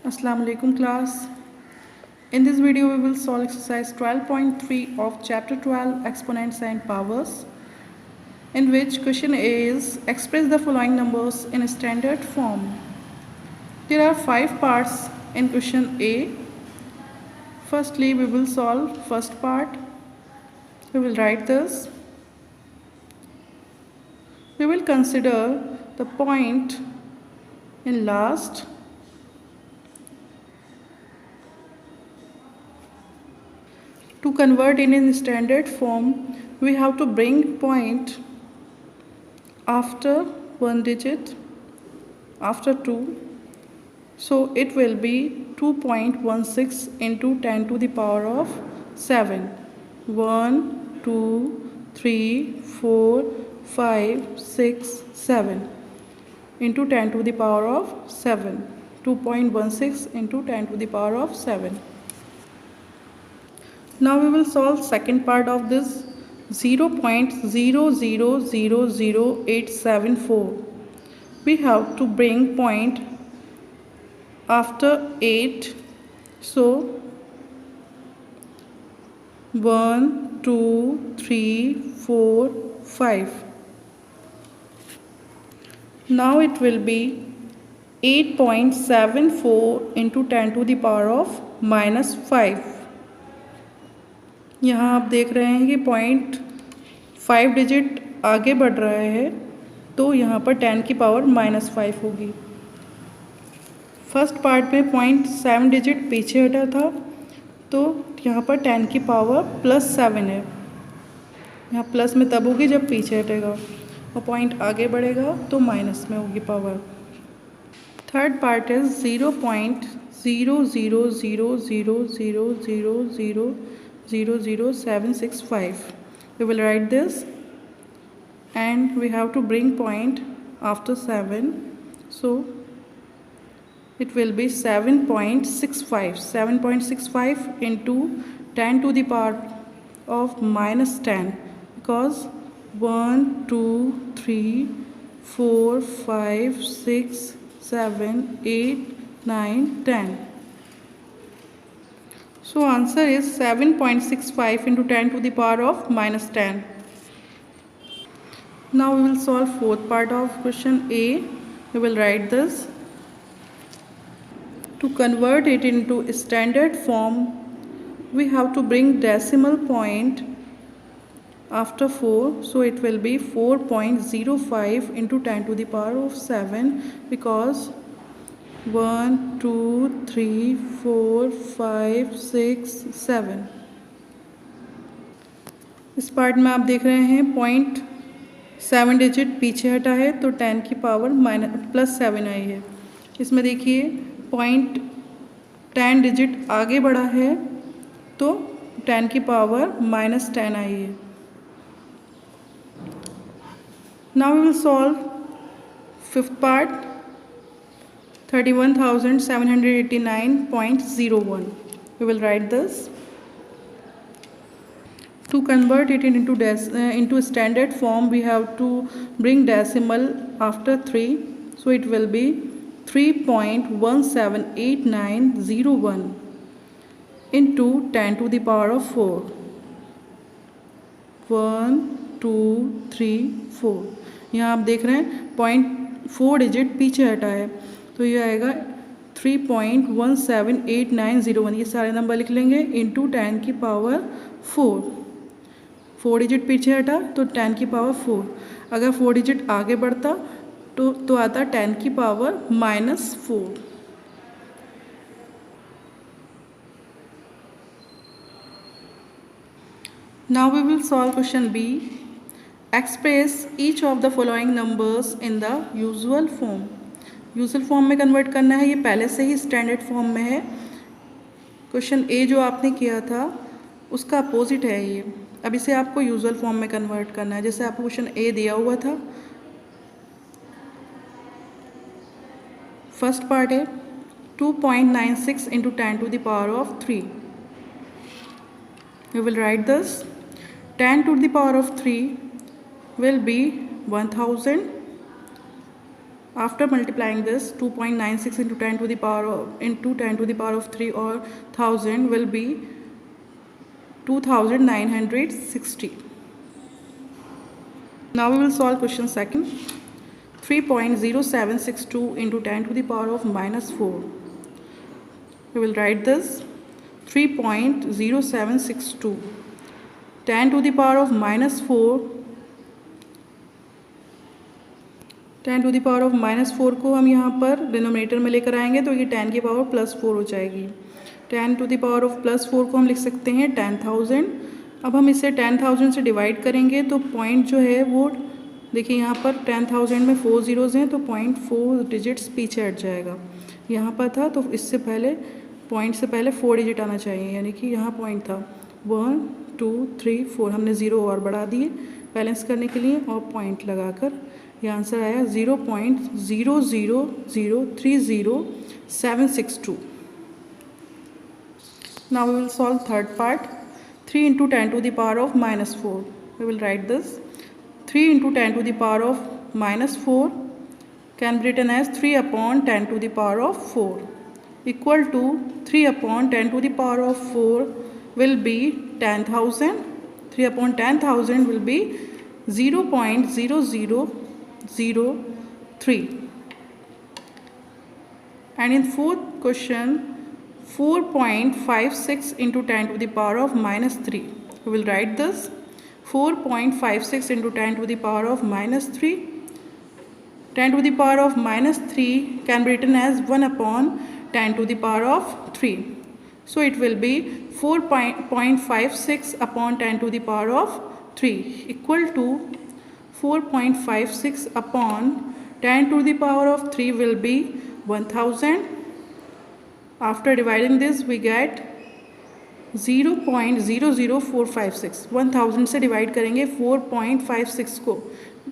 Assalamu alaikum class. In this video we will solve exercise 12.3 of chapter 12 exponents and powers, in which question A is express the following numbers in standard form. There are 5 parts in question A. Firstly we will solve first part. We will write this. We will consider the point in last. To convert it in standard form, we have to bring point after one digit, after 2. So it will be 2.16 into 10 to the power of 7. 1, 2, 3, 4, 5, 6, 7 into 10 to the power of 7. 2.16 into 10 to the power of 7. Now we will solve second part of this. 0.0000874. We have to bring point after 8. So 1, 2, 3, 4, 5. Now it will be 8.74 into 10 to the power of minus 5. यहाँ आप देख रहे हैं कि point 5 digit आगे बढ़ रहा है, तो यहाँ पर 10 की पावर -5 होगी। फर्स्ट पार्ट में पॉइंट 7 डिजिट पीछे हटा था, तो यहाँ पर 10 की पावर +7 है। यहाँ प्लस में तब होगी जब पीछे हटेगा, और पॉइंट आगे बढ़ेगा तो माइनस में होगी power. Third part is 0.00000000765. We will write this, and we have to bring point after 7. So it will be 7.65. 7.65 into 10 to the power of -10, because 1, 2, 3, 4, 5, 6, 7, 8, 9, 10. So answer is 7.65 into 10 to the power of -10. Now we will solve fourth part of question A. We will write this. To convert it into standard form, we have to bring decimal point after 4. So it will be 4.05 into 10 to the power of 7, because 1, 2, 3, 4, 5, 6, 7. इस part में आप देख रहे हैं point 7 digit पीछे हटा है, तो 10 की पावर +7 आई है। इसमें देखिए पॉइंट 10 डिजिट आगे बढ़ा है, तो 10 की पावर -10 आई है। Now we will solve fifth part, 31,789.01. We will write this. To convert it into standard form, we have to bring decimal after 3. So it will be 3.178901 into 10 to the power of 4. 1, 2, 3, 4. यहाँ आप देख रहे हैं point 4 digit पीछे हटा है, तो ये आएगा 3.178901। ये सारे नंबर लिख लेंगे इंटू 10 की पावर 4। 4 डिजिट पीछे हटा तो 10 की पावर 4। अगर 4 डिजिट आगे बढ़ता तो आता 10 की power -4। Now we will solve question B. Express each of the following numbers in the usual form. Usual form में कन्वर्ट करना है, ये पहले से ही स्टैंडर्ड फॉर्म में है। क्वेश्चन ए जो आपने किया था उसका अपोजिट है ये। अब इसे आपको यूजुअल फॉर्म में कन्वर्ट करना है, जैसे आपको क्वेश्चन ए दिया हुआ था। फर्स्ट पार्ट है 2.96 into 10 to the power of 3. We will write this. 10 to the power of 3 will be 1000. After multiplying this, 2.96 into 10 to the power of 3 or 1000 will be 2960. Now we will solve question second. 3.0762 into 10 to the power of minus 4. We will write this 3.0762 10 to the power of minus 4. 10 to the power of -4 को हम यहाँ पर denominator में लेकर आएंगे तो ये 10 की पावर +4 हो जाएगी. 10 टू द पावर ऑफ +4 को हम लिख सकते हैं 10,000. अब हम इसे 10,000 से डिवाइड करेंगे तो पॉइंट जो है वो देखिए यहाँ पर 10,000 में 4 ज़ीरोज़ हैं तो 0.4 डिजिट्स पीछे हट जाएगा. यहाँ पर था तो इससे पहले पॉइंट से पहले 4 डिजिट आना चाहिए, यानी कि यहाँ पॉइंट था 1 2 3 4. हमने ज़ीरो और बढ़ा दिए बैलेंस करने के लिए और पॉइंट लगाकर ये आंसर आया 0.00030762. Now we will solve third part. 3 into 10 to the power of -4. We will write this 3 into 10 to the power of -4 can be written as 3 upon 10 to the power of 4 equal to 3 upon 10 to the power of 4 will be 10,000. 3 upon 10,000 will be 0.0003. And in fourth question, 4.56 into 10 to the power of -3. We will write this 4.56 into 10 to the power of -3. 10 to the power of -3 can be written as 1 upon 10 to the power of 3. So it will be 4.56 upon 10 to the power of 3 equal to 4.56 upon 10 to the power of 3 will be 1000. After dividing this we get 0.00456. 1000 से divide करेंगे 4.56 को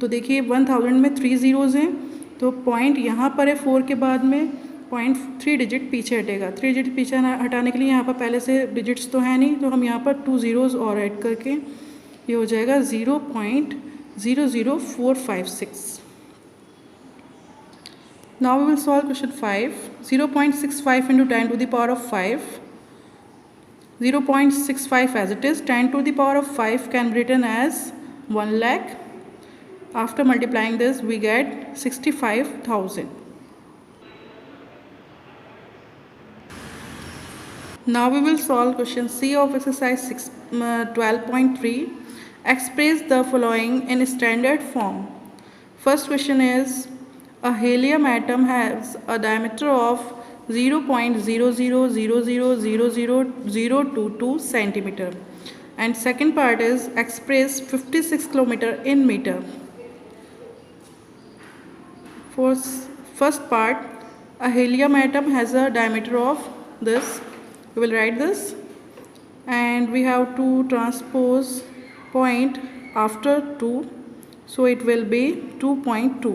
तो देखिए 1000 में 3 zeros हैं तो point यहाँ पर है 4 के बाद में 0.3 डिजिट पीछे हटेगा. 3 डिजिट पीछे हटाने के लिए यहाँ पर पहले से डिजिट्स तो है नहीं तो हम यहाँ पर 2 ज़ीरोज़ और ऐड करके ये हो जाएगा 0.00456. Now we will solve question 5. 0.65 into 10 to the power of 5. 0.65 as it is. 10 to the power of 5 can be written as 1 lakh. After multiplying this we get 65,000. Now we will solve question C of exercise 12.3. Express the following in standard form. First question is a helium atom has a diameter of 0.00000022 centimeter. And second part is express 56 kilometer in meter. For first part, a helium atom has a diameter of this. We will write this and we have to transpose point after 2, so it will be 2.2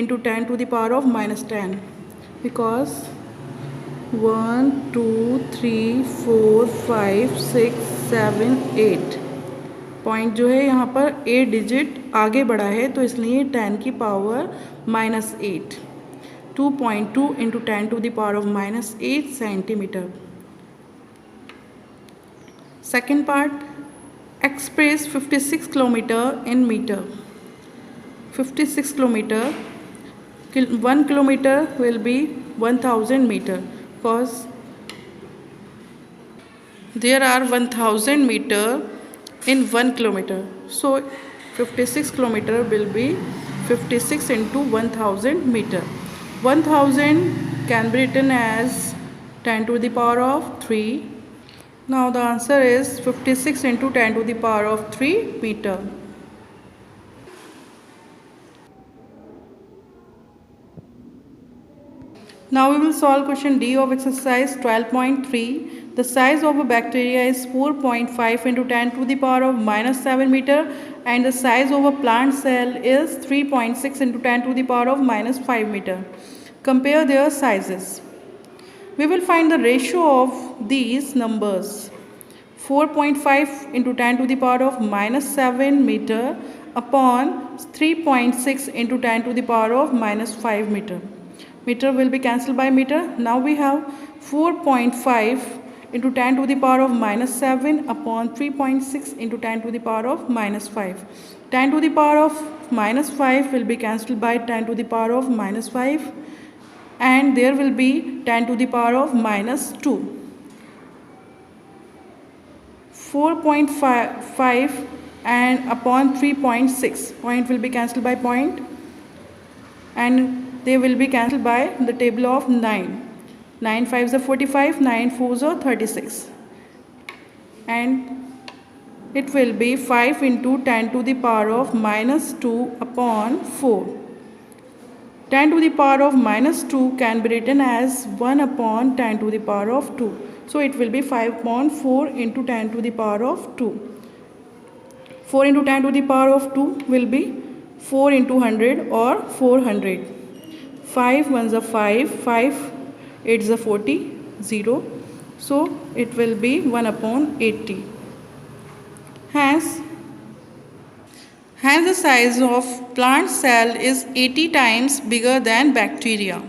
into 10 to the power of -10 because 1 2 3 4 5 6 7 8 point जो है यहाँ पर 8 digit आगे बढ़ा है तो इसलिए 10 की power -8. 2.2 into 10 to the power of -8 centimeter. Second part, express 56 kilometer in meter. 56 kilometer, 1 kilometer will be 1000 meter because there are 1000 meter in 1 kilometer. So 56 kilometer will be 56 into 1000 meter. 1000 can be written as 10 to the power of 3. Now the answer is 56 into 10 to the power of 3 meter. Now we will solve question D of exercise 12.3. The size of a bacteria is 4.5 into 10 to the power of -7 meter and the size of a plant cell is 3.6 into 10 to the power of -5 meter. Compare their sizes. We will find the ratio of these numbers. 4.5 into 10 to the power of -7 meter upon 3.6 into 10 to the power of minus 5 meter. Meter will be cancelled by meter. Now we have 4.5 into 10 to the power of minus 7 upon 3.6 into 10 to the power of minus 5. 10 to the power of minus 5 will be cancelled by 10 to the power of minus 5, and there will be 10 to the power of minus 2. 4.5 and upon 3.6, point will be cancelled by point, and they will be cancelled by the table of 9. 9 5s are 45, 9 4s are 36, and it will be 5 into 10 to the power of minus 2 upon 4. 10 to the power of minus 2 can be written as 1 upon 10 to the power of 2. So it will be 5 upon 4 into 10 to the power of 2. 4 into 10 to the power of 2 will be 4 into 100 or 400. 5 ones are 5, 5 8s are 40, 0. So it will be 1 upon 80. Hence the size of plant cell is 80 times bigger than bacteria.